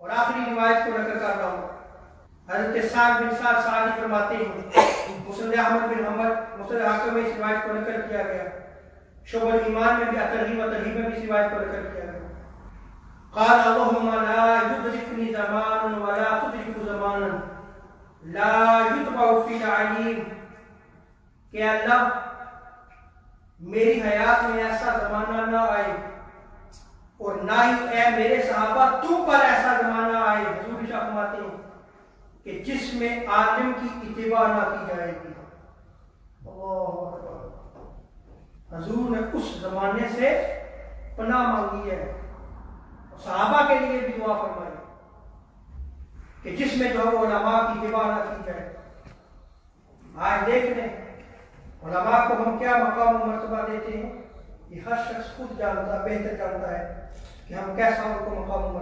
اور آخری روایت کو نقل کر رہا ہوں، حضرت سعد بن سعد سعدی فرماتے ہیں، مسند احمد بن حنبل مسند حاکم میں اس روایت کو نقل کیا گیا، شعب الایمان میں بھی ترغیب و ترہیب میں بھی اس روایت کو نقل کیا گیا، قال اللهم لا يدركني زمان ولا تدرك زمانا لا يتبع في العليم، کہ اللہ میری حیات میں ایسا زمانہ نہ آئے اور نہ ہی اے میرے صحابہ تم پر ایسا زمانہ آئے، حضور شاہ فرماتے ہیں کہ جس میں عالم کی اتباع نہ کی جائے گی۔ اللہ اکبر، حضور نے اس زمانے سے پناہ مانگی ہے، صحابہ کے لیے بھی دعا فرمائی کہ جس میں جو ہے علماء کی اتباع نہ کی جائے۔ آج دیکھ لیں علماء کو ہم کیا مقام و مرتبہ دیتے ہیں، یہ ہر شخص خود جانتا، بہتر جانتا ہے کہ ہم کیسا ان کو مقام و